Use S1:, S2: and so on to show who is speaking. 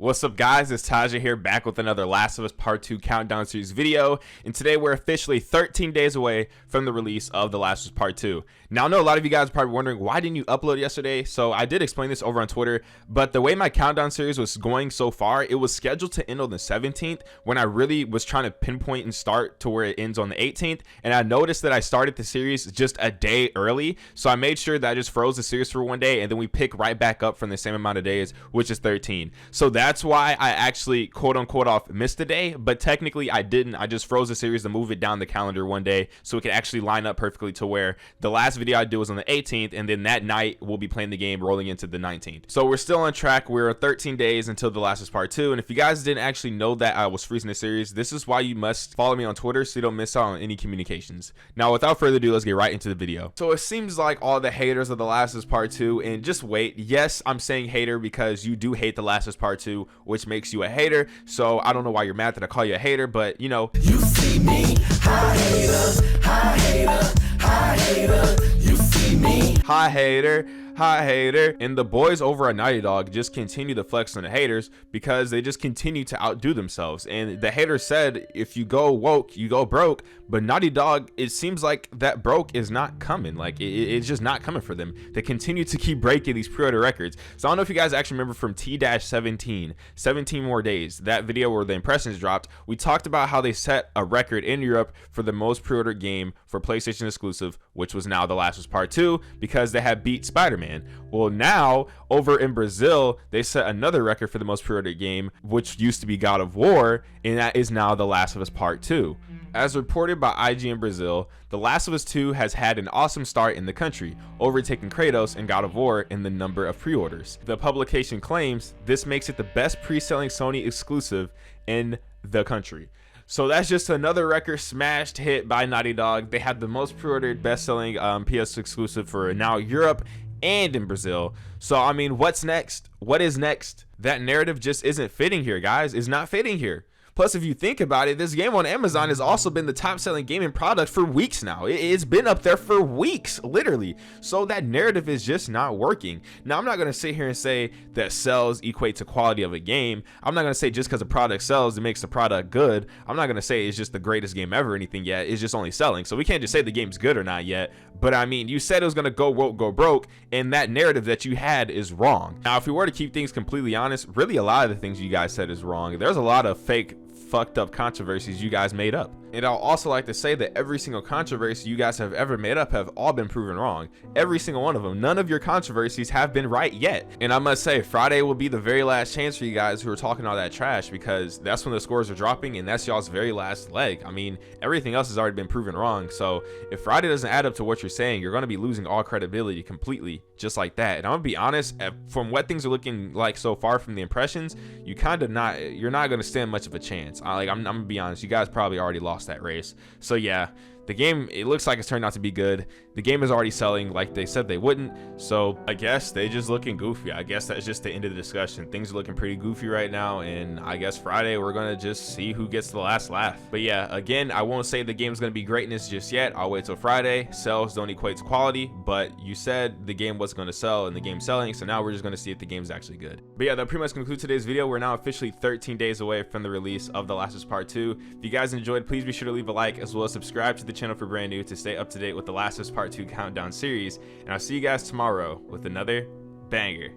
S1: What's up guys, it's Tajae here back with another Last of Us Part 2 Countdown Series video, and today we're officially 13 days away from the release of The Last of Us Part 2. Now I know a lot of you guys are probably wondering why didn't you upload yesterday, so I did explain this over on Twitter, but the way my countdown series was going so far, it was scheduled to end on the 17th when I really was trying to pinpoint and start to where it ends on the 18th, and I noticed that I started the series just a day early, so I made sure that I just froze the series for one day and then we pick right back up from the same amount of days, which is 13. So that's why I actually quote unquote off missed a day, but technically I didn't. I just froze the series to move it down the calendar one day so it could actually line up perfectly to where the last video I did was on the 18th, and then that night we'll be playing the game rolling into the 19th. So we're still on track. We're 13 days until The Last of Us Part 2, and if you guys didn't actually know that I was freezing the series, this is why you must follow me on Twitter so you don't miss out on any communications. Now without further ado, let's get right into the video. So it seems like all the haters of The Last of Us Part 2, and just wait, yes, I'm saying hater because you do hate The Last of Us Part 2, which makes you a hater. So I don't know why you're mad that I call you a hater, but you know,
S2: you see me, hi hater, hi hater, hi hater, you see me,
S1: hi hater, hi hater. And the boys over at Naughty Dog just continue to flex on the haters because they just continue to outdo themselves. And the hater said, if you go woke, you go broke. But Naughty Dog, it seems like that broke is not coming. Like it's just not coming for them. They continue to keep breaking these pre-order records. So I don't know if you guys actually remember from T-17 more days, that video where the impressions dropped, we talked about how they set a record in Europe for the most pre-ordered game for PlayStation exclusive, which was now The Last of Us Part 2, because they had beat Spider-Man. Well, now over in Brazil, they set another record for the most pre-ordered game, which used to be God of War, and that is now The Last of Us Part 2. As reported by IGN Brazil, The Last of Us 2 has had an awesome start in the country, overtaking Kratos and God of War in the number of pre-orders. The publication claims this makes it the best pre-selling Sony exclusive in the country. So that's just another record smashed hit by Naughty Dog. They had the most pre-ordered best-selling PS exclusive for now Europe and in Brazil. So I mean, what's next? What is next? That narrative just isn't fitting here, guys. It's not fitting here. Plus, if you think about it, this game on Amazon has also been the top-selling gaming product for weeks now. It's been up there for weeks, literally. So that narrative is just not working. Now, I'm not going to sit here and say that sales equate to quality of a game. I'm not going to say just because a product sells, it makes the product good. I'm not going to say it's just the greatest game ever or anything yet. It's just only selling. So we can't just say the game's good or not yet. But I mean, you said it was going to go woke, go broke, and that narrative that you had is wrong. Now, if we were to keep things completely honest, really a lot of the things you guys said is wrong. There's a lot of fake fucked up controversies you guys made up. And I'll also like to say that every single controversy you guys have ever made up have all been proven wrong. Every single one of them. None of your controversies have been right yet. And I must say, Friday will be the very last chance for you guys who are talking all that trash, because that's when the scores are dropping and that's y'all's very last leg. I mean, everything else has already been proven wrong. So if Friday doesn't add up to what you're saying, you're going to be losing all credibility completely, just like that. And I'm gonna be honest, from what things are looking like so far from the impressions, you're not going to stand much of a chance. I'm gonna be honest, you guys probably already lost that race. So yeah, the game, it looks like it's turned out to be good. The game is already selling like they said they wouldn't, so I guess they just looking goofy. I guess that's just the end of the discussion. Things are looking pretty goofy right now, and I guess Friday we're gonna just see who gets the last laugh. But yeah, again, I won't say the game's gonna be greatness just yet. I'll wait till Friday. Sales don't equate to quality, but you said the game was gonna sell and the game's selling, so now we're just gonna see if the game's actually good. But yeah, that pretty much concludes today's video. We're now officially 13 days away from the release of The Last of Us Part 2. If you guys enjoyed, please be sure to leave a like, as well as subscribe to the channel for brand new to stay up to date with The Last of Us Part 2 Countdown series, and I'll see you guys tomorrow with another banger.